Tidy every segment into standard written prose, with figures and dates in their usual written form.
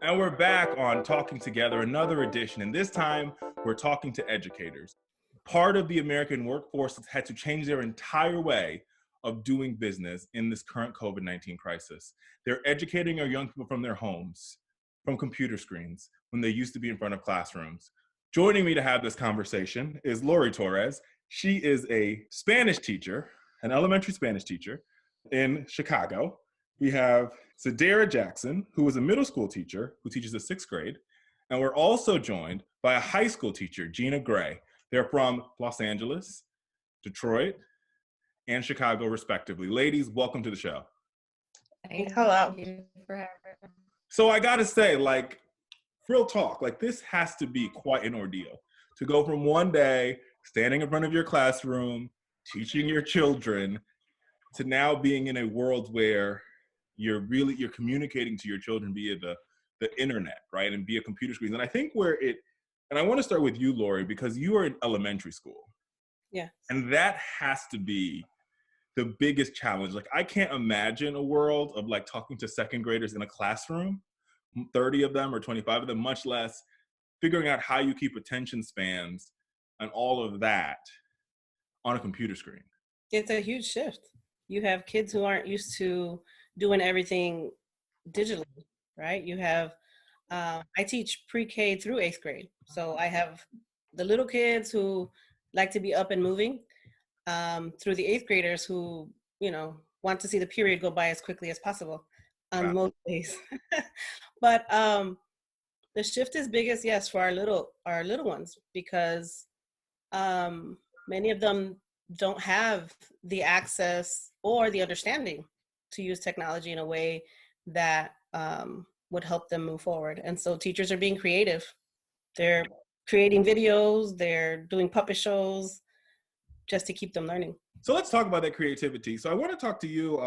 And we're back on Talking Together, another edition. And this time, we're talking to educators. Part of the American workforce has had to change their entire way of doing business in this current COVID-19 crisis. They're educating our young people from their homes, from computer screens, when they used to be in front of classrooms. Joining me to have this conversation is Lori Torres. She is a Spanish teacher, an elementary Spanish teacher in Chicago. We have Sadara Jackson, who is a middle school teacher who teaches the sixth grade. And we're also joined by a high school teacher, Gina Gray. They're from Los Angeles, Detroit, and Chicago, respectively. Ladies, welcome to the show. Hello. Thank you for having me. So I gotta say, real talk, this has to be quite an ordeal to go from one day standing in front of your classroom, teaching your children, to now being in a world where you're communicating to your children via the internet, right? And via computer screens. And I think and I want to start with you, Lori, because you are in elementary school. Yes. And that has to be the biggest challenge. I can't imagine a world of talking to second graders in a classroom, 30 of them or 25 of them, much less figuring out how you keep attention spans and all of that on a computer screen. It's a huge shift. You have kids who aren't used to doing everything digitally, right? You have, I teach pre-K through 8th grade. So I have the little kids who like to be up and moving, through the 8th graders who, want to see the period go by as quickly as possible on most days. But the shift is biggest, yes, for our little ones, because many of them don't have the access or the understanding to use technology in a way that would help them move forward. And so teachers are being creative. They're creating videos, they're doing puppet shows just to keep them learning. So let's talk about that creativity. So I want to talk to you,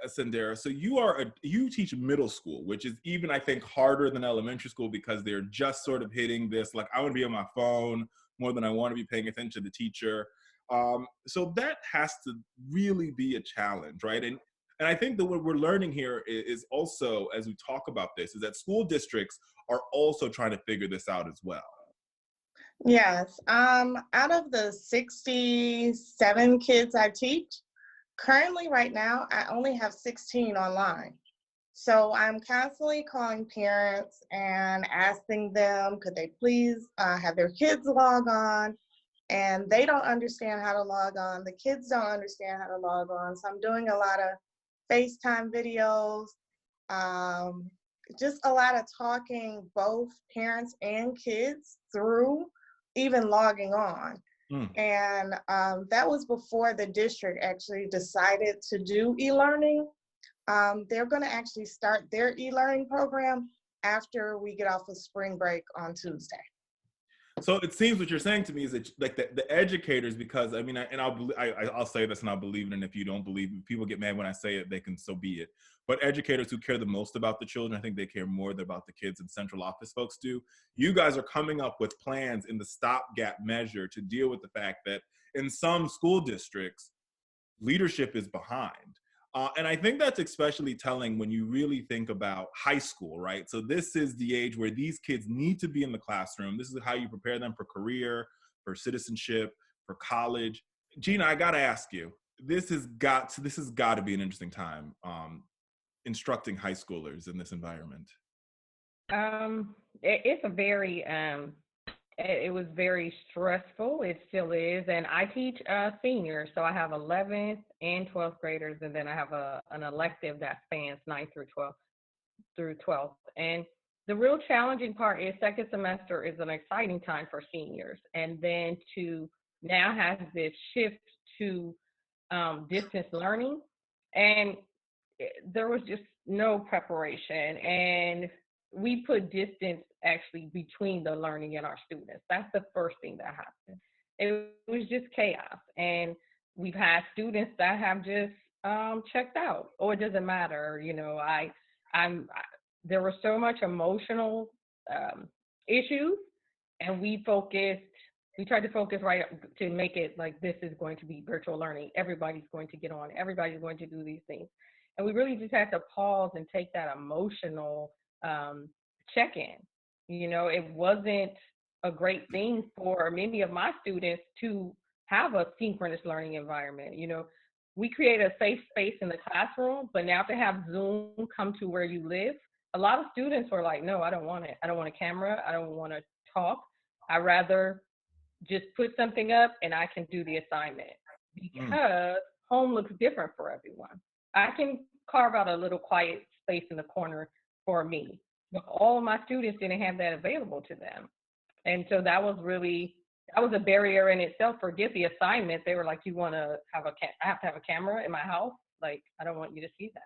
Sadara. So you teach middle school, which is even, I think, harder than elementary school because they're just sort of hitting this, I want to be on my phone more than I want to be paying attention to the teacher. So that has to really be a challenge, right? And I think that what we're learning here is also, as we talk about this, is that school districts are also trying to figure this out as well. Yes. Out of the 67 kids I teach, currently right now, I only have 16 online. So I'm constantly calling parents and asking them, could they please have their kids log on? And they don't understand how to log on. The kids don't understand how to log on. So I'm doing a lot of FaceTime videos, just a lot of talking both parents and kids through even logging on. And that was before the district actually decided to do e-learning. They're going to actually start their e-learning program after we get off of spring break on Tuesday. So it seems what you're saying to me is that the educators, because I'll say this and I'll believe it, and if you don't believe it, people get mad when I say it, they can so be it. But educators who care the most about the children, I think they care more about the kids than central office folks do. You guys are coming up with plans in the stopgap measure to deal with the fact that in some school districts, leadership is behind. And I think that's especially telling when you really think about high school, right? So this is the age where these kids need to be in the classroom. This is how you prepare them for career, for citizenship, for college. Gina, I got to ask you, this has got to be an interesting time instructing high schoolers in this environment. It's a very it was very stressful. It still is. And I teach seniors. So I have 11th and 12th graders. And then I have an elective that spans 9th through 12th. And the real challenging part is second semester is an exciting time for seniors. And then to now have this shift to distance learning. And there was just no preparation. And we put distance actually between the learning and our students. That's the first thing that happened. It was just chaos. And we've had students that have just checked out, or it doesn't matter. There was so much emotional issues, and we tried to focus right to make it like this is going to be virtual learning. Everybody's going to get on. Everybody's going to do these things. And we really just had to pause and take that emotional check-in. It wasn't a great thing for many of my students to have a synchronous learning environment. We create a safe space in the classroom, but now to have Zoom come to where you live, a lot of students were like, no, I don't want it. I don't want a camera. I don't want to talk. I'd rather just put something up and I can do the assignment, because home looks different for everyone. I can carve out a little quiet space in the corner for me, but all of my students didn't have that available to them. And so that was a barrier in itself. Forget the assignment. They were like, you want to have I have to have a camera in my house? Like, I don't want you to see that.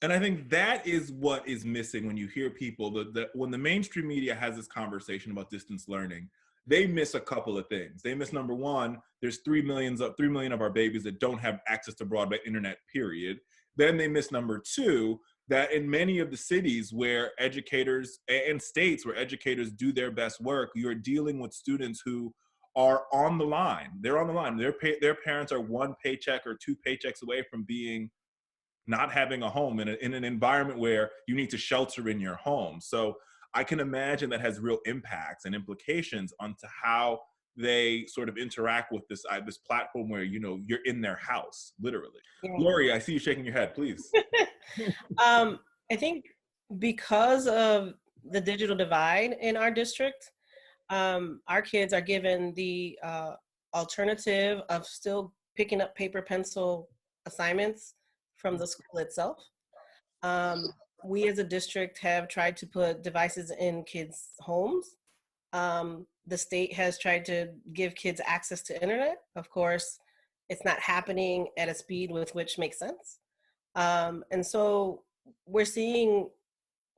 And I think that is what is missing when you hear people, when the mainstream media has this conversation about distance learning, they miss a couple of things. They miss, number one, there's 3 million of our babies that don't have access to broadband internet, period. Then they miss, number two, that in many of the cities where educators and states where educators do their best work, you're dealing with students who are on the line. They're on the line. Their parents are one paycheck or two paychecks away from not having a home in an environment where you need to shelter in your home. So I can imagine that has real impacts and implications onto how they sort of interact with this platform where, you're in their house, literally. Yeah. Lori, I see you shaking your head, please. I think because of the digital divide in our district, our kids are given the alternative of still picking up paper pencil assignments from the school itself. We as a district have tried to put devices in kids' homes. The state has tried to give kids access to internet. Of course, it's not happening at a speed with which makes sense. And so we're seeing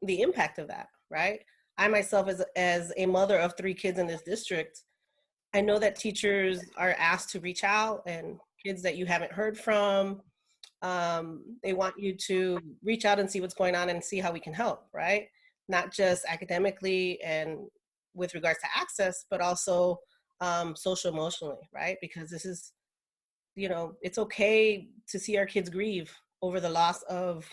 the impact of that, right? I myself, as a mother of 3 kids in this district, I know that teachers are asked to reach out, and kids that you haven't heard from, they want you to reach out and see what's going on and see how we can help, right? Not just academically and with regards to access, but also social emotionally, right? Because this is, it's okay to see our kids grieve over the loss of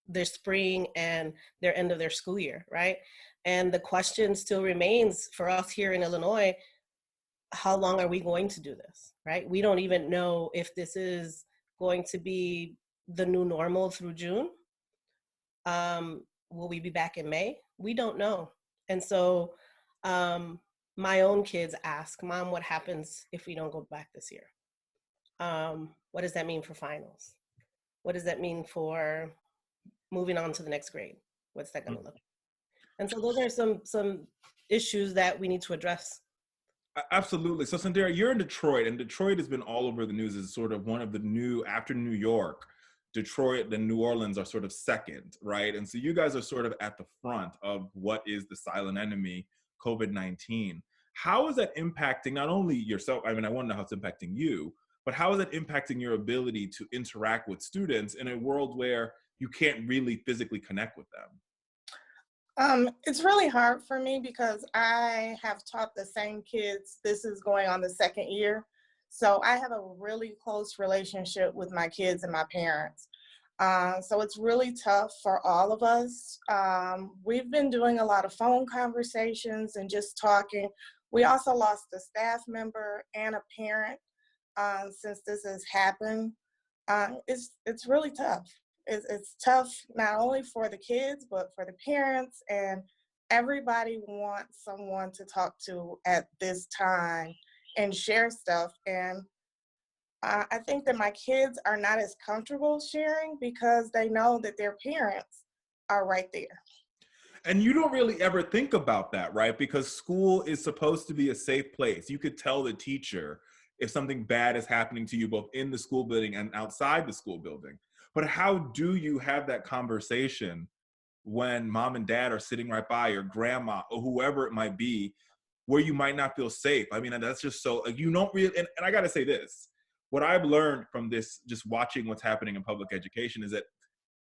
their spring and their end of their school year, right? And the question still remains for us here in Illinois, how long are we going to do this, right? We don't even know if this is going to be the new normal through June. Will we be back in May? We don't know. And so my own kids ask, Mom, what happens if we don't go back this year? What does that mean for finals? What does that mean for moving on to the next grade? What's that going to look like? And so those are some issues that we need to address. Absolutely. So Sandera, you're in Detroit, and Detroit has been all over the news as sort of one of the new, after New York, Detroit and New Orleans are sort of second, right? And so you guys are sort of at the front of what is the silent enemy, COVID-19. How is that impacting not only yourself, I want to know how it's impacting you, but how is it impacting your ability to interact with students in a world where you can't really physically connect with them? It's really hard for me because I have taught the same kids. This is going on the 2nd year. So I have a really close relationship with my kids and my parents. So it's really tough for all of us. We've been doing a lot of phone conversations and just talking. We also lost a staff member and a parent since this has happened. It's really tough. It's tough not only for the kids, but for the parents, and everybody wants someone to talk to at this time and share stuff. And I think that my kids are not as comfortable sharing because they know that their parents are right there. And you don't really ever think about that, right? Because school is supposed to be a safe place. You could tell the teacher if something bad is happening to you, both in the school building and outside the school building. But how do you have that conversation when mom and dad are sitting right by, or grandma, or whoever it might be, where you might not feel safe? I mean, that's just so, you don't really, and I gotta say this, what I've learned from this, just watching what's happening in public education, is that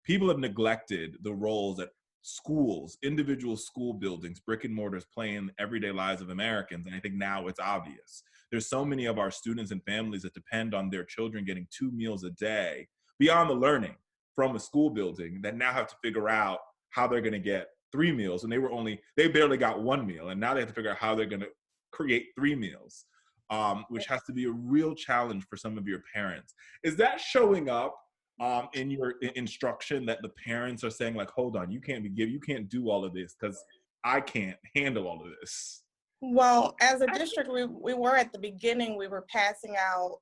people have neglected the roles that schools, individual school buildings, brick and mortars play in everyday lives of Americans. And I think now it's obvious. There's so many of our students and families that depend on their children getting 2 meals a day, beyond the learning from a school building, that now have to figure out how they're going to get 3 meals, and they barely got 1 meal, and now they have to figure out how they're going to create 3 meals, which has to be a real challenge for some of your parents. Is that showing up in your instruction, that the parents are saying like, hold on, you can't do all of this because I can't handle all of this? Well, as a district, we were at the beginning, we were passing out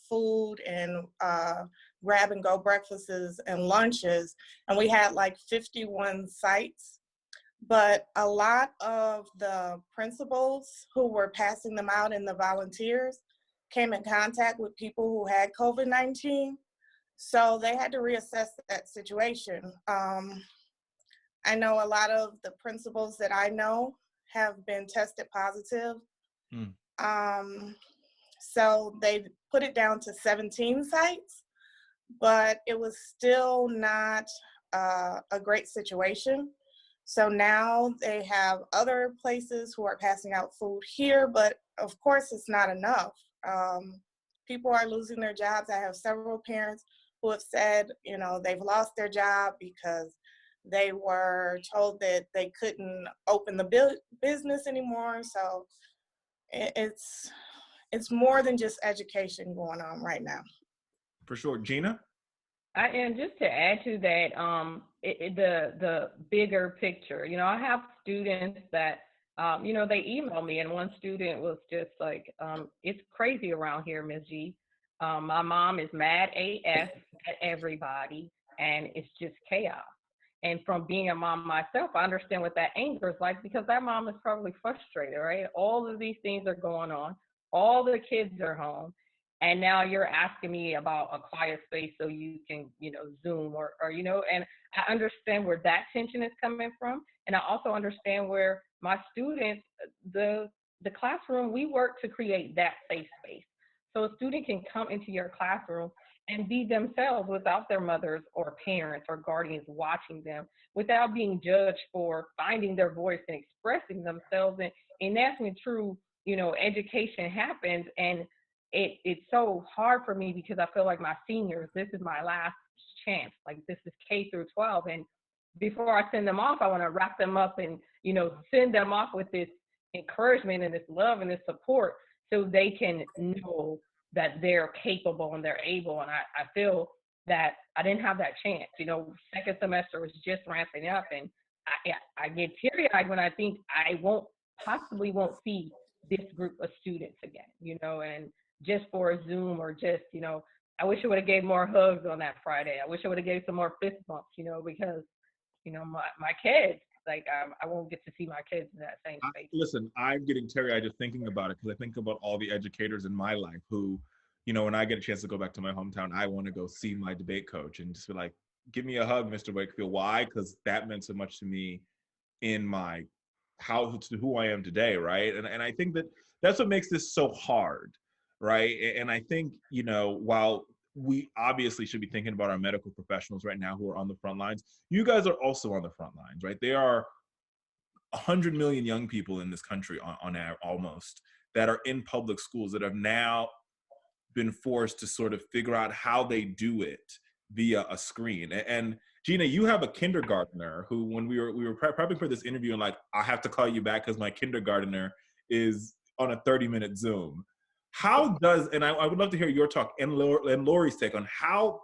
food and grab and go breakfasts and lunches, and we had like 51 sites. But a lot of the principals who were passing them out and the volunteers came in contact with people who had COVID-19. So they had to reassess that situation. I know a lot of the principals that I know have been tested positive. So they put it down to 17 sites, but it was still not a great situation. So now they have other places who are passing out food here, but of course it's not enough. People are losing their jobs. I have several parents who have said, you know, they've lost their job because they were told that they couldn't open the business anymore. So it's more than just education going on right now. For sure. Gina? And just to add to that, the bigger picture, you know, I have students that, you know, they email me, and one student was just like, it's crazy around here, Ms. G. My mom is mad AF at everybody, and it's just chaos. And from being a mom myself, I understand what that anger is like, because that mom is probably frustrated, right? All of these things are going on. All the kids are home. And now you're asking me about a quiet space so you can, you know, Zoom or you know, and I understand where that tension is coming from. And I also understand where my students, the classroom, we work to create that safe space. So a student can come into your classroom and be themselves without their mothers or parents or guardians watching them, without being judged for finding their voice and expressing themselves. And that's when true, you know, education happens. And it's so hard for me, because I feel like my seniors, this is my last chance. Like, this is K through 12. And before I send them off, I want to wrap them up and, you know, send them off with this encouragement and this love and this support, so they can know that they're capable and they're able. And I feel that I didn't have that chance. You know, second semester was just ramping up, and I get teary-eyed when I think I possibly won't see this group of students again, you know, and just for a Zoom, or just, you know, I wish I would have gave more hugs on that Friday. I wish I would have gave some more fist bumps, you know, because, you know, my kids, like, I won't get to see my kids in that same space. Listen, I'm getting teary-eyed just thinking about it, because I think about all the educators in my life who, you know, when I get a chance to go back to my hometown, I want to go see my debate coach and just be like, give me a hug, Mr. Wakefield. Why? Because that meant so much to me in my who I am today, right? And I think that's what makes this so hard, right? And I think, you know, while we obviously should be thinking about our medical professionals right now who are on the front lines, you guys are also on the front lines, right? There are 100 million young people in this country almost, that are in public schools, that have now been forced to sort of figure out how they do it via a screen. And Gina, you have a kindergartner who, when we were prepping for this interview, and like, I have to call you back because my kindergartner is on a 30-minute Zoom. How does, and I would love to hear your talk and Lori's take on how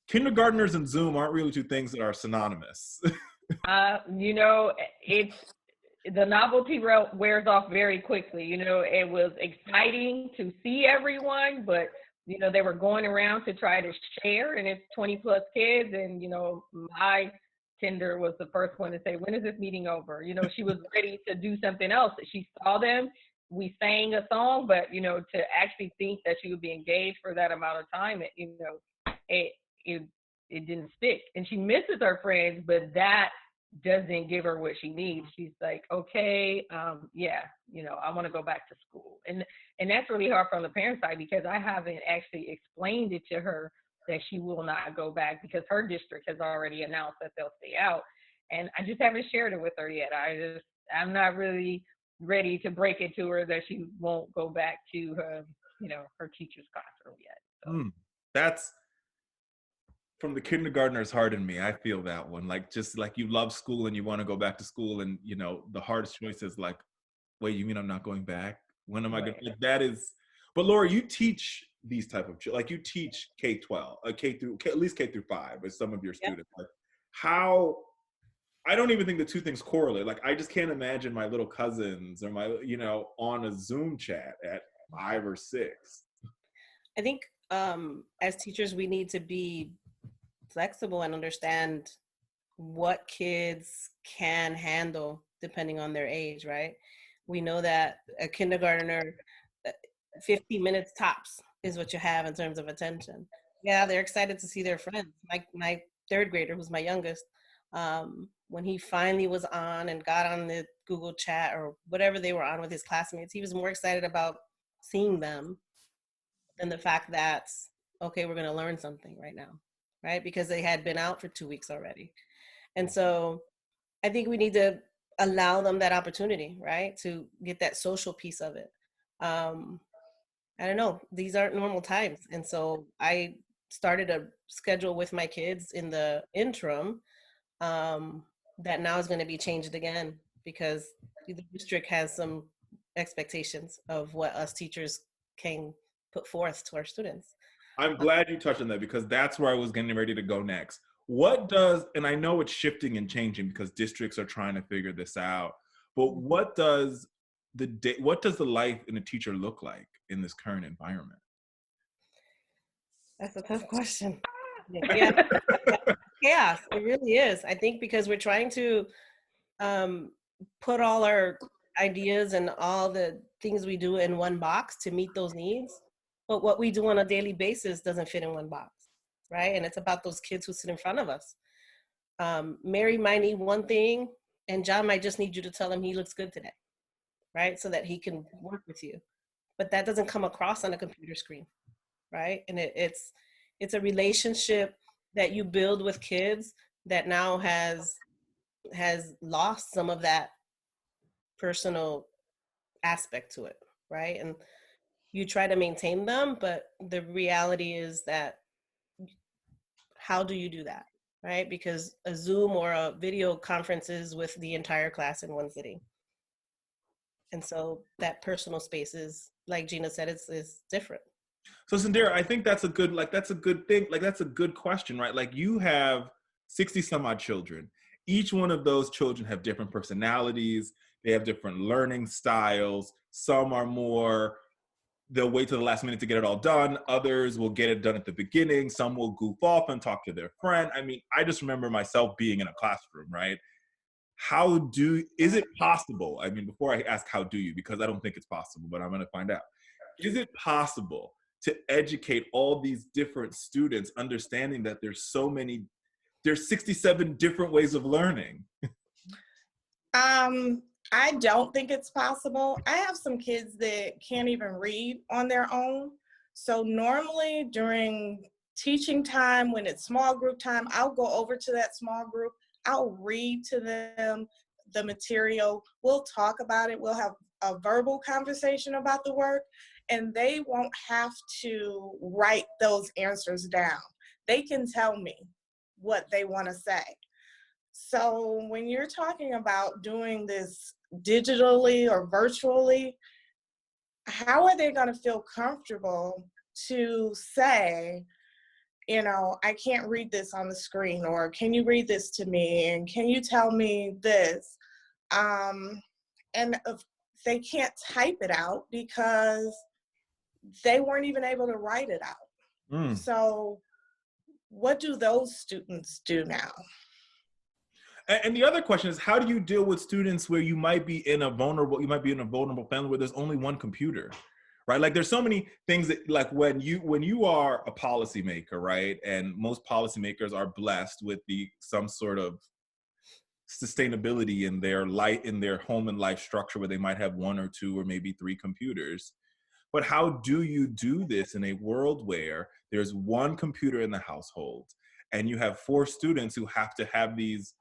kindergartners and Zoom aren't really two things that are synonymous. You know, the novelty wears off very quickly. You know, it was exciting to see everyone, but, you know, they were going around to try to share, and it's 20 plus kids. And, you know, my Tinder was the first one to say, when is this meeting over? You know, she was ready to do something else. She saw them, we sang a song, but, you know, to actually think that she would be engaged for that amount of time, it didn't stick. And she misses her friends, but that doesn't give her what she needs. She's like, okay, yeah, you know, I want to go back to school. And that's really hard from the parent side, because I haven't actually explained it to her that she will not go back, because her district has already announced that they'll stay out. And I just haven't shared it with her yet. I'm not really ready to break it to her that she won't go back to her, you know, her teacher's classroom yet. So. from the kindergartner's heart in me, I feel that one. Like, just like you love school and you want to go back to school, and you know, the hardest choice is like, wait, you mean I'm not going back? When am I going? Right. Like, that is. But Laura, you teach these type of like you teach K-12, at least K-5 as some of your Yep. students. Like, how? I don't even think the two things correlate. Like, I just can't imagine my little cousins or my, you know, on a Zoom chat at 5 or 6. I think as teachers, we need to be flexible and understand what kids can handle depending on their age, right? We know that a kindergartner, 50 minutes tops is what you have in terms of attention. Yeah, they're excited to see their friends. My third grader, who's my youngest, when he finally was on and got on the Google chat or whatever they were on with his classmates, he was more excited about seeing them than the fact that, okay, we're going to learn something right now, right? Because they had been out for 2 weeks already. And so I think we need to allow them that opportunity, right? To get that social piece of it. I don't know, these aren't normal times. And so I started a schedule with my kids in the interim that now is going to be changed again because the district has some expectations of what us teachers can put forth to our students. I'm glad you touched on that because that's where I was getting ready to go next. What does, and I know it's shifting and changing because districts are trying to figure this out, but what does the life in a teacher look like in this current environment? That's a tough question. Yeah, chaos. It really is. I think because we're trying to put all our ideas and all the things we do in one box to meet those needs, but what we do on a daily basis doesn't fit in one box, right? And it's about those kids who sit in front of us. Mary might need one thing, and John might just need you to tell him he looks good today, right? So that he can work with you. But that doesn't come across on a computer screen, right? And it's a relationship that you build with kids that now has lost some of that personal aspect to it, right? And you try to maintain them, but the reality is that how do you do that, right? Because a Zoom or a video conference is with the entire class in one sitting. And so that personal space is, like Gina said, is different. So Sandera, I think that's a good thing. Like, that's a good question, right? Like, you have 60 some odd children. Each one of those children have different personalities. They have different learning styles. Some are more, they'll wait till the last minute to get it all done. Others will get it done at the beginning. Some will goof off and talk to their friend. I mean, I just remember myself being in a classroom, right? Is it possible? I mean, before I ask how do you, because I don't think it's possible, but I'm going to find out. Is it possible to educate all these different students, understanding that there's 67 different ways of learning? I don't think it's possible. I have some kids that can't even read on their own. So normally during teaching time, when it's small group time, I'll go over to that small group. I'll read to them the material. We'll talk about it. We'll have a verbal conversation about the work, and they won't have to write those answers down. They can tell me what they want to say. So when you're talking about doing this digitally or virtually, how are they going to feel comfortable to say, you know, I can't read this on the screen, or can you read this to me, and can you tell me this? And if they can't type it out because they weren't even able to write it out. So what do those students do now? And the other question is, how do you deal with students where you might be in a vulnerable family where there's only one computer, right? Like, there's so many things that, like, when you are a policymaker, right? And most policymakers are blessed with some sort of sustainability in their home and life structure where they might have 1 or 2 or maybe 3 computers. But how do you do this in a world where there's one computer in the household and you have 4 students who have to have these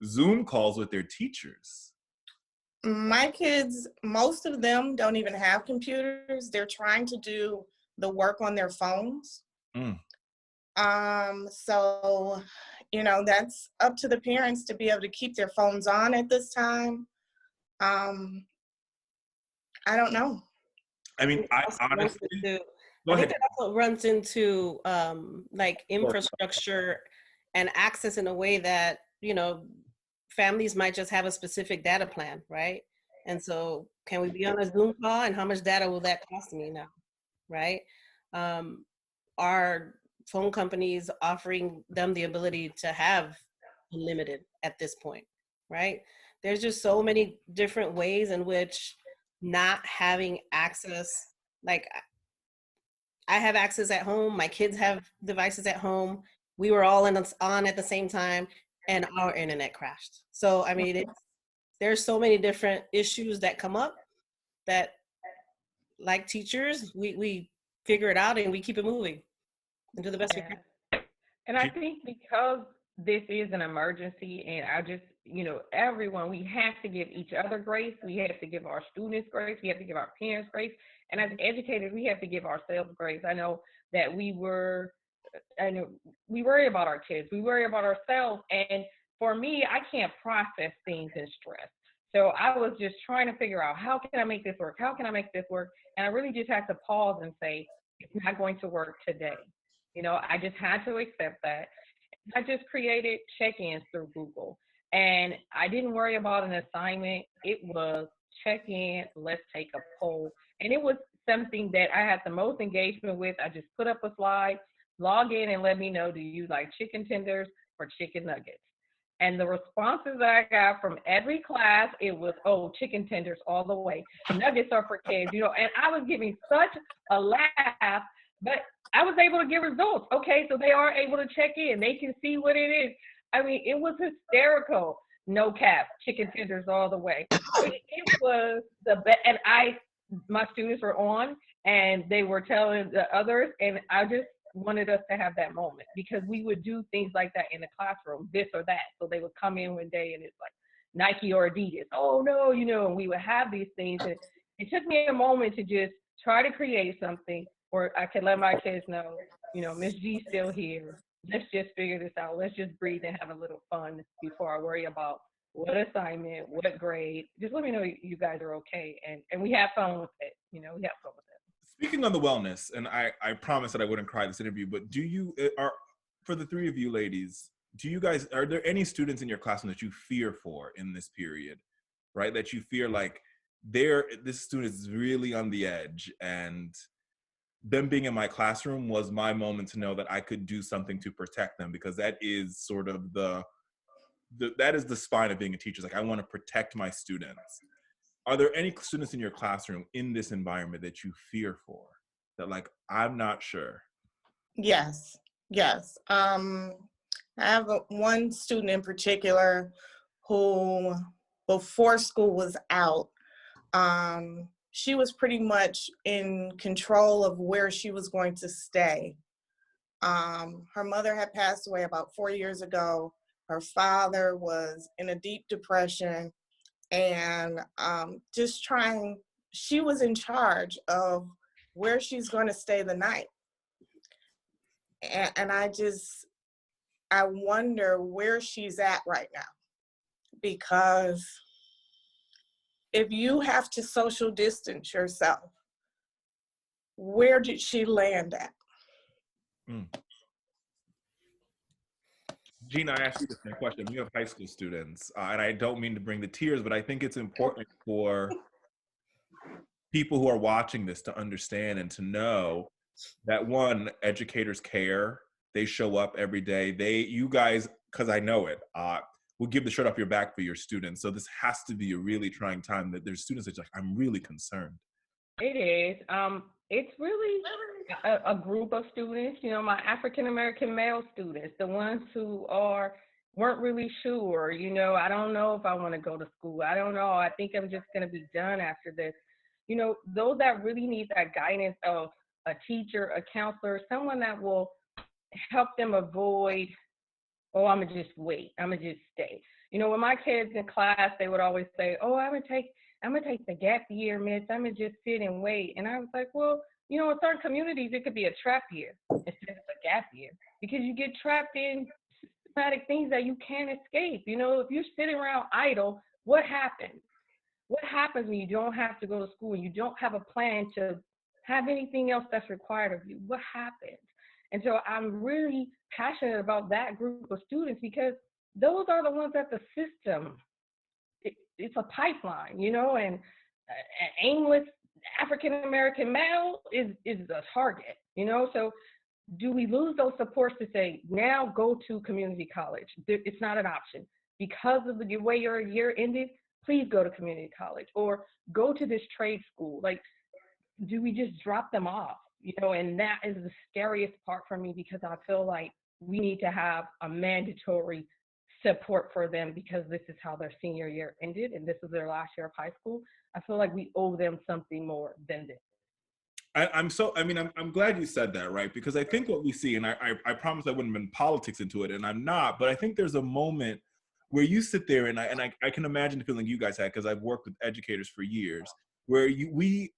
Zoom calls with their teachers? My kids, most of them don't even have computers. They're trying to do the work on their phones. So, that's up to the parents to be able to keep their phones on at this time. I don't know. I mean, I honestly, go I ahead. think that also runs into like infrastructure and access in a way that, families might just have a specific data plan, right? And so can we be on a Zoom call, and how much data will that cost me now, right? Are phone companies offering them the ability to have unlimited at this point, right? There's just so many different ways in which not having access, like I have access at home, my kids have devices at home, we were all on at the same time, and our internet crashed. So I mean, there's so many different issues that come up that, like teachers, we figure it out and we keep it moving and do the best we can. And I think because this is an emergency, and I just, everyone, we have to give each other grace. We have to give our students grace. We have to give our parents grace. And as educators, we have to give ourselves grace. I know that we worry about our kids. We worry about ourselves. And for me, I can't process things in stress. So I was just trying to figure out, how can I make this work? How can I make this work? And I really just had to pause and say, it's not going to work today. I just had to accept that. I just created check-ins through Google. And I didn't worry about an assignment. It was check in, let's take a poll. And it was something that I had the most engagement with. I just put up a slide, log in and let me know, do you like chicken tenders or chicken nuggets? And the responses that I got from every class, it was, oh, chicken tenders all the way. Nuggets are for kids, and I was giving such a laugh, but I was able to get results. Okay, so they are able to check in. They can see what it is. I mean, it was hysterical. No cap, chicken tenders all the way. It was the best. And my students were on, and they were telling the others, and I just wanted us to have that moment, because we would do things like that in the classroom, this or that. So they would come in one day and it's like Nike or Adidas. Oh no, and we would have these things. And it took me a moment to just try to create something where I could let my kids know, Miss G's still here. Let's just figure this out. Let's just breathe and have a little fun before I worry about what assignment, what grade. Just let me know you guys are okay. And we have fun with it. We have fun with it. Speaking of the wellness, and I promised that I wouldn't cry this interview, but for the three of you ladies, are there any students in your classroom that you fear for in this period, right? That you fear like this student is really on the edge, and them being in my classroom was my moment to know that I could do something to protect them, because that is sort of that is the spine of being a teacher. Like, I want to protect my students. Are there any students in your classroom in this environment that you fear for? That like, I'm not sure. Yes. I have one student in particular who, before school was out, she was pretty much in control of where she was going to stay. Her mother had passed away about 4 years ago. Her father was in a deep depression, and she was in charge of where she's going to stay the night. And I wonder where she's at right now, because if you have to social distance yourself, where did she land at? Gina, I asked you the same question. You have high school students, and I don't mean to bring the tears, but I think it's important for people who are watching this to understand and to know that, one, educators care. They show up every day. You guys, because I know it, will give the shirt off your back for your students. So this has to be a really trying time, that there's students that are like, I'm really concerned. It is. It's really a group of students, my African-American male students, the ones who weren't really sure, I don't know if I want to go to school. I don't know. I think I'm just going to be done after this. Those that really need that guidance of a teacher, a counselor, someone that will help them avoid, I'm going to just wait. I'm going to just stay. When my kids in class, they would always say, I'm going to take the gap year, miss. I'm going to just sit and wait. And I was like, well, in certain communities, it could be a trap year instead of a gap year. because you get trapped in systematic things that you can't escape. You know, if you're sitting around idle, what happens? What happens when you don't have to go to school and you don't have a plan to have anything else that's required of you? What happens? And so I'm really passionate about that group of students because those are the ones that the system, it's a pipeline, you know, and an aimless African-American male is a target, you know? So do we lose those supports to say, now go to community college? It's not an option. Because of the way your year ended, please go to community college or go to this trade school. Like, do we just drop them off? You know, and that is the scariest part for me because I feel like we need to have a mandatory support for them because this is how their senior year ended and this is their last year of high school. I feel like we owe them something more than this. I'm glad you said that, right? Because I think what we see, and I promise I wouldn't bring politics into it, and I'm not, but I think there's a moment where you sit there, and I can imagine the feeling you guys had, because I've worked with educators for years, where we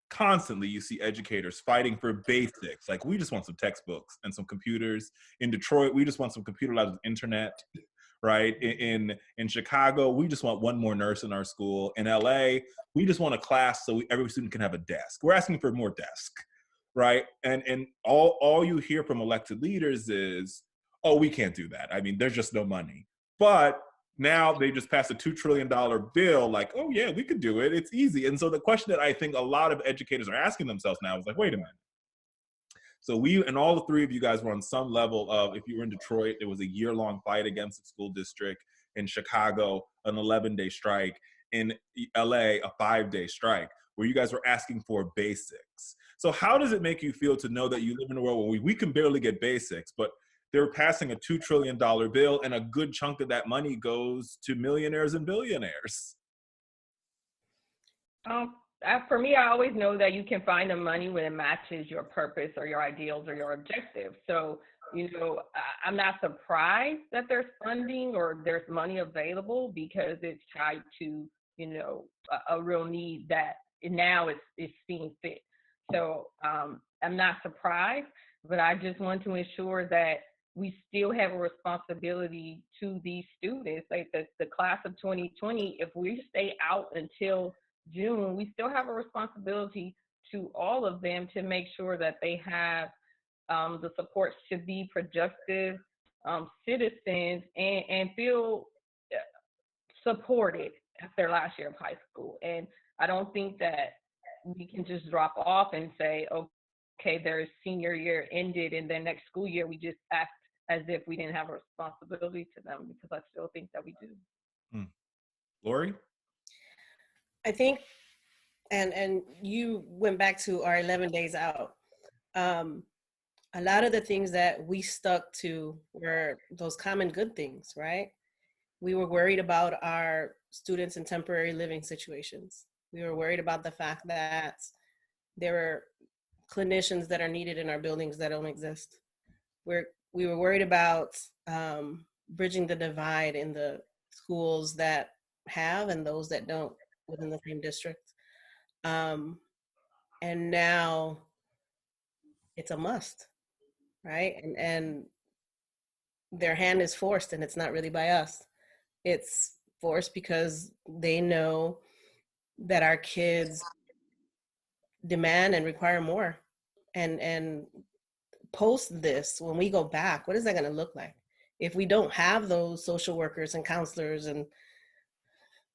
constantly you see educators fighting for basics. Like, we just want some textbooks and some computers. In Detroit, we just want some computer labs with internet, right? In Chicago, we just want one more nurse in our school. In LA, we just want a class so every student can have a desk. We're asking for more desk, right? And all you hear from elected leaders is, oh, we can't do that. I mean, there's just no money. But now they just passed a $2 trillion bill, like, oh yeah, we could do it. It's easy. And so the question that I think a lot of educators are asking themselves now is like, wait a minute. So we, and all the three of you guys were on some level of, if you were in Detroit, it was a year-long fight against the school district. In Chicago, an 11-day strike. In LA, a 5-day strike, where you guys were asking for basics. So how does it make you feel to know that you live in a world where we can barely get basics, but they're passing a $2 trillion bill and a good chunk of that money goes to millionaires and billionaires? For me, I always know that you can find the money when it matches your purpose or your ideals or your objectives. So, you know, I'm not surprised that there's funding or there's money available because it's tied to, you know, a real need that now it's seen fit. So I'm not surprised, but I just want to ensure that we still have a responsibility to these students, like the class of 2020. If we stay out until June, we still have a responsibility to all of them to make sure that they have the supports to be productive citizens and feel supported at their last year of high school. And I don't think that we can just drop off and say, okay, their senior year ended and then next school year we just act as if we didn't have a responsibility to them, because I still think that we do. Lori? I think, and you went back to our 11 days out. A lot of the things that we stuck to were those common good things, right? We were worried about our students in temporary living situations. We were worried about the fact that there were clinicians that are needed in our buildings that don't exist. We were worried about bridging the divide in the schools that have and those that don't within the same district. And now it's a must, right? And their hand is forced, and it's not really by us. It's forced because they know that our kids demand and require more. And post this, when we go back, what is that going to look like? If we don't have those social workers and counselors and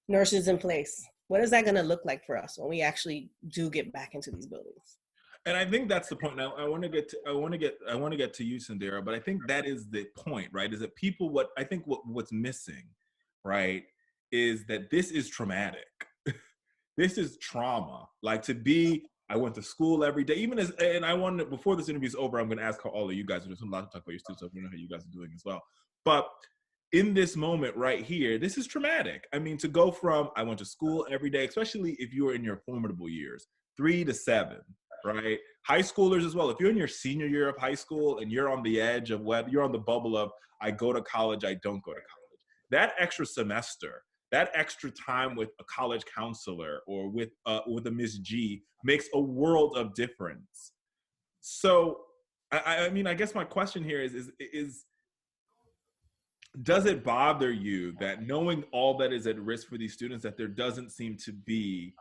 nurses in place, what is that going to look like for us when we actually do get back into these buildings? And I think that's the point. Now, I want to get to you, Sandera, but I think that is the point, right? Is that people, what's missing, right, is that this is traumatic. This is trauma. Like, I went to school every day, and I wanted, before this interview is over, I'm going to ask how all of you guys, there's a lot to talk about your students, so I know how you guys are doing as well. But in this moment right here, this is traumatic. I mean, to go from, I went to school every day, especially if you were in your formidable years, 3 to 7, right? High schoolers as well. If you're in your senior year of high school and you're on the edge of whether you're on the bubble of, I go to college, I don't go to college, that extra semester, that extra time with a college counselor or with a Miss G makes a world of difference. So I mean, I guess my question here is does it bother you that knowing all that is at risk for these students, that there doesn't seem to be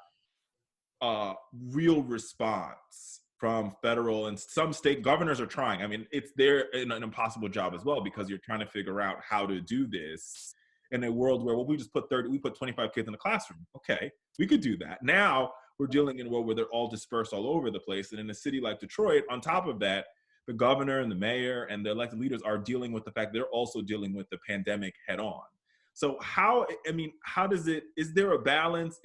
a real response from federal, and some state governors are trying? I mean, it's an impossible job as well, because you're trying to figure out how to do this in a world where, well, we put 25 kids in a classroom. Okay, we could do that. Now we're dealing in a world where they're all dispersed all over the place. And in a city like Detroit, on top of that, the governor and the mayor and the elected leaders are dealing with the fact they're also dealing with the pandemic head on. So how does is there a balance?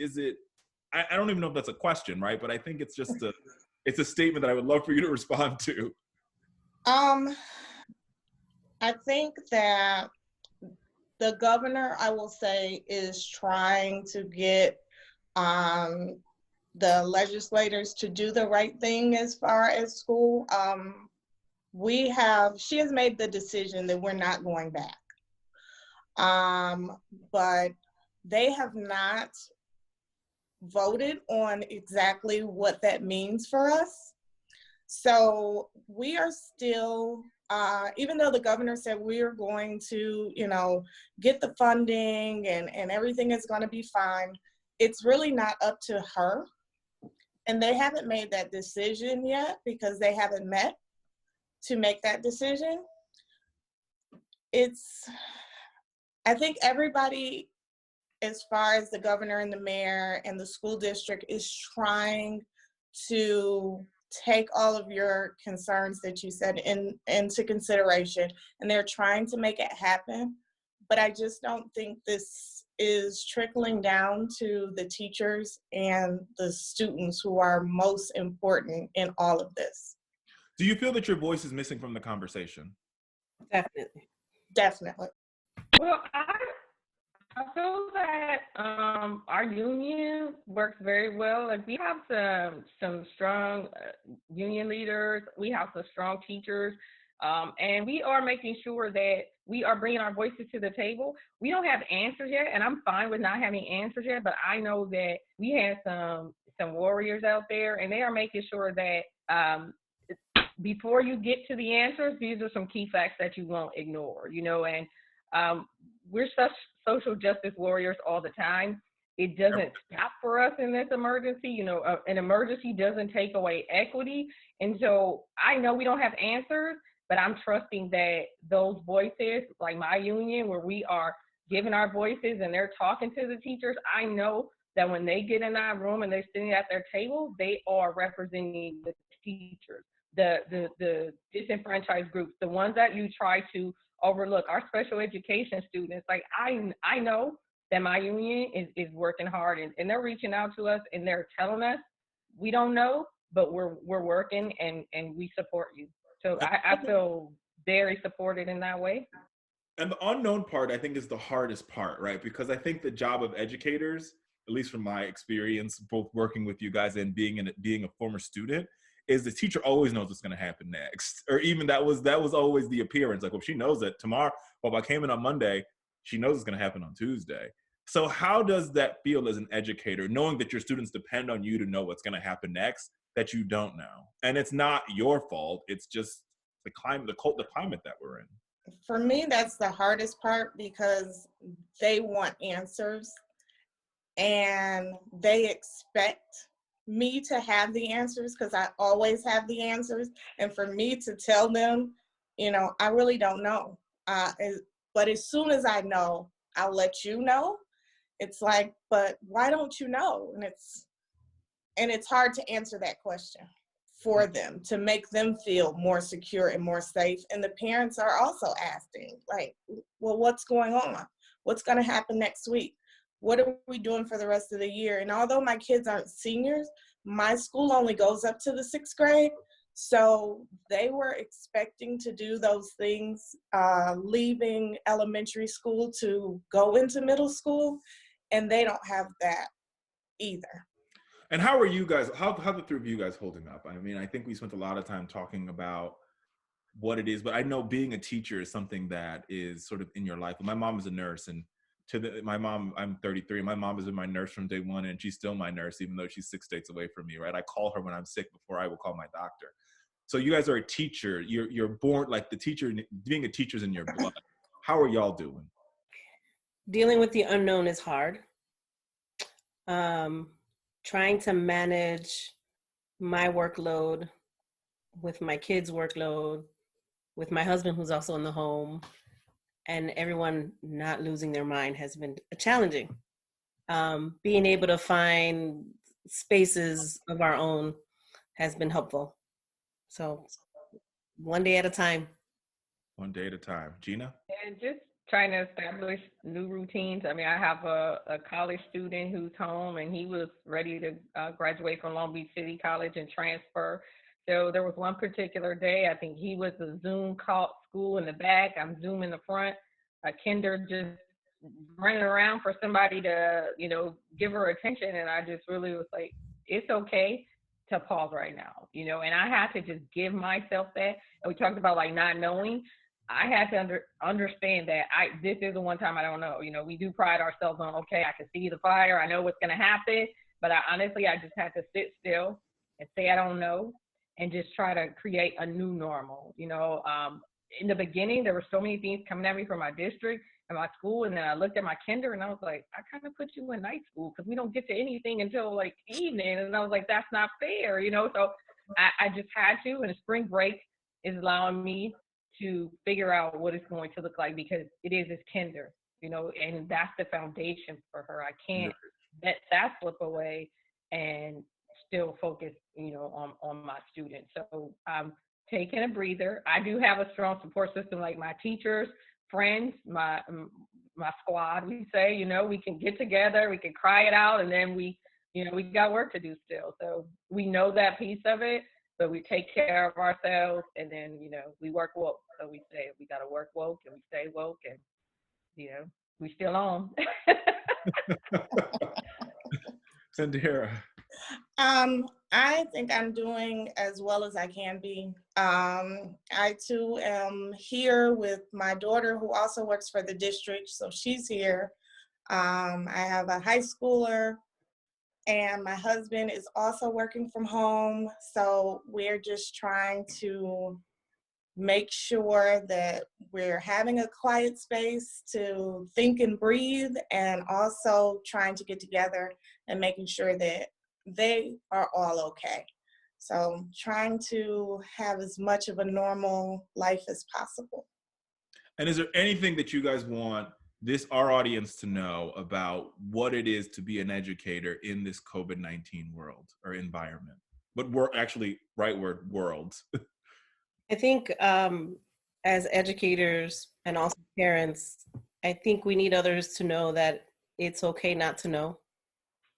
I don't even know if that's a question, right? But I think it's just it's a statement that I would love for you to respond to. I think that the governor, I will say, is trying to get the legislators to do the right thing as far as school. She has made the decision that we're not going back. But they have not voted on exactly what that means for us. So we are still, even though the governor said we are going to, get the funding and everything is going to be fine, it's really not up to her. And they haven't made that decision yet because they haven't met to make that decision. I think everybody, as far as the governor and the mayor and the school district, is trying to take all of your concerns that you said into consideration, and they're trying to make it happen. But I just don't think this is trickling down to the teachers and the students, who are most important in all of this. Do you feel that your voice is missing from the conversation? Definitely. Well, I feel that our union works very well. Like, we have some strong union leaders. We have some strong teachers. And we are making sure that we are bringing our voices to the table. We don't have answers yet, and I'm fine with not having answers yet, but I know that we have some warriors out there, and they are making sure that before you get to the answers, these are some key facts that you won't ignore, and we're such social justice warriors all the time. It doesn't stop for us in this emergency. An emergency doesn't take away equity. And so I know we don't have answers, but I'm trusting that those voices, like my union, where we are giving our voices and they're talking to the teachers, I know that when they get in our room and they're sitting at their table, they are representing the teachers, the disenfranchised groups, the ones that you try to overlook, our special education students. Like, I know that my union is working hard, and they're reaching out to us and they're telling us, we don't know, but we're working and we support you. So I feel very supported in that way. And the unknown part, I think, is the hardest part, right? Because I think the job of educators, at least from my experience, both working with you guys and being a former student, is the teacher always knows what's going to happen next. Or even that was always the appearance. Like, well, she knows that tomorrow, well, if I came in on Monday, she knows it's going to happen on Tuesday. So how does that feel as an educator, knowing that your students depend on you to know what's going to happen next, that you don't know? And it's not your fault. It's just the climate that we're in. For me, that's the hardest part, because they want answers and they expect me to have the answers, because I always have the answers. And for me to tell them, I really don't know. But as soon as I know, I'll let you know. It's like, but why don't you know? And it's hard to answer that question for them, to make them feel more secure and more safe. And the parents are also asking, like, well, what's going on? What's going to happen next week? What are we doing for the rest of the year? And although my kids aren't seniors, my school only goes up to the 6th grade. So they were expecting to do those things, leaving elementary school to go into middle school, and they don't have that either. And how are you guys, how the three of you guys holding up? I mean, I think we spent a lot of time talking about what it is, but I know being a teacher is something that is sort of in your life. My mom is a nurse, and my mom, I'm 33, and my mom has been my nurse from day one, and she's still my nurse, even though she's 6 states away from me, right? I call her when I'm sick before I will call my doctor. So you guys are a teacher. You're born, like the teacher, being a teacher's in your blood. How are y'all doing? Dealing with the unknown is hard. Trying to manage my workload with my kids' workload, with my husband who's also in the home, and everyone not losing their mind has been challenging. Being able to find spaces of our own has been helpful. So one day at a time. One day at a time. Gina? And just trying to establish new routines. I mean, I have a college student who's home, and he was ready to graduate from Long Beach City College and transfer. So there was one particular day, I think he was a Zoom call school in the back, I'm Zoom in the front, a kinder just running around for somebody to, give her attention. And I just really was like, it's okay to pause right now, and I had to just give myself that. And we talked about like not knowing. I had to understand that this is the one time I don't know. We do pride ourselves on, okay, I can see the fire, I know what's going to happen, but I just had to sit still and say I don't know, and just try to create a new normal. In the beginning, there were so many things coming at me from my district and my school, and then I looked at my kinder and I was like, I kind of put you in night school because we don't get to anything until like evening, and I was like, that's not fair, So I just had to, and spring break is allowing me to figure out what it's going to look like, because it is this kinder, and that's the foundation for her. I can't let that slip away and still focus, on my students. So I'm taking a breather. I do have a strong support system, like my teachers, friends, my squad, we say, we can get together, we can cry it out, and then we got work to do still. So we know that piece of it, but we take care of ourselves, and then, we work woke. So we say we got to work woke, and we stay woke, and, we still on. Sandera? I think I'm doing as well as I can be. I too am here with my daughter, who also works for the district, so she's here. I have a high schooler, and my husband is also working from home. So we're just trying to make sure that we're having a quiet space to think and breathe, and also trying to get together and making sure that they are all okay. So trying to have as much of a normal life as possible. And is there anything that you guys want our audience to know about what it is to be an educator in this COVID-19 world or environment? But we're actually, right word, worlds. I think as educators and also parents, I think we need others to know that it's okay not to know.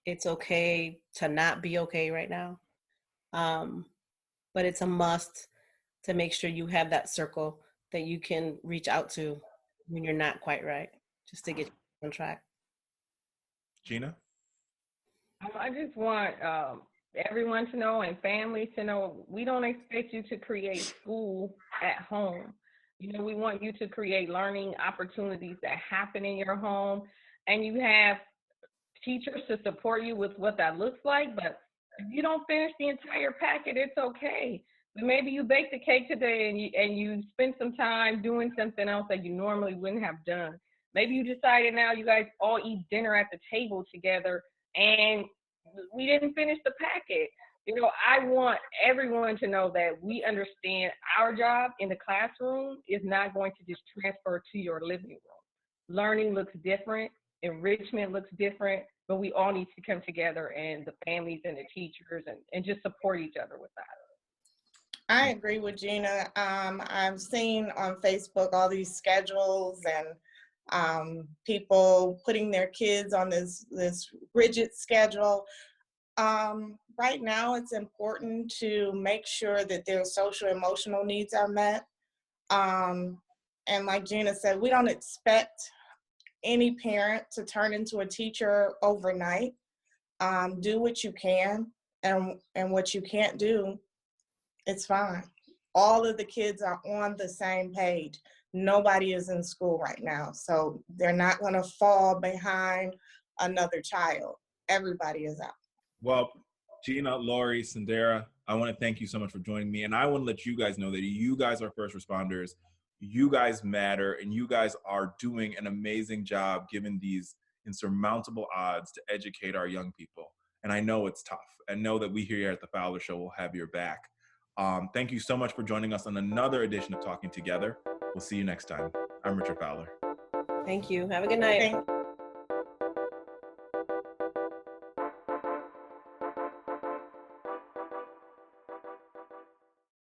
It's okay to not be okay right now. But it's a must to make sure you have that circle that you can reach out to when you're not quite right, just to get you on track. Gina? I just want everyone to know, and families to know, we don't expect you to create school at home. We want you to create learning opportunities that happen in your home, and you have teachers to support you with what that looks like. But if you don't finish the entire packet, it's okay. But maybe you baked the cake today, and you spent some time doing something else that you normally wouldn't have done. Maybe you decided now you guys all eat dinner at the table together, and we didn't finish the packet. I want everyone to know that we understand our job in the classroom is not going to just transfer to your living room. Learning looks different, enrichment looks different, but we all need to come together, and the families and the teachers, and just support each other with that. I agree with Gina. I've seen on Facebook all these schedules and people putting their kids on this rigid schedule. Right now, it's important to make sure that their social emotional needs are met. And like Gina said, we don't expect any parent to turn into a teacher overnight. Do what you can, and what you can't do, it's fine. All of the kids are on the same page. Nobody is in school right now, so they're not going to fall behind another child. Everybody is out. Well, Gina, Lori, Sandera, I want to thank you so much for joining me. And I want to let you guys know that you guys are first responders. You guys matter, and you guys are doing an amazing job given these insurmountable odds to educate our young people. And I know it's tough. I know that we here at the Fowler Show will have your back. Thank you so much for joining us on another edition of Talking Together. We'll see you next time. I'm Richard Fowler. Thank you. Have a good night.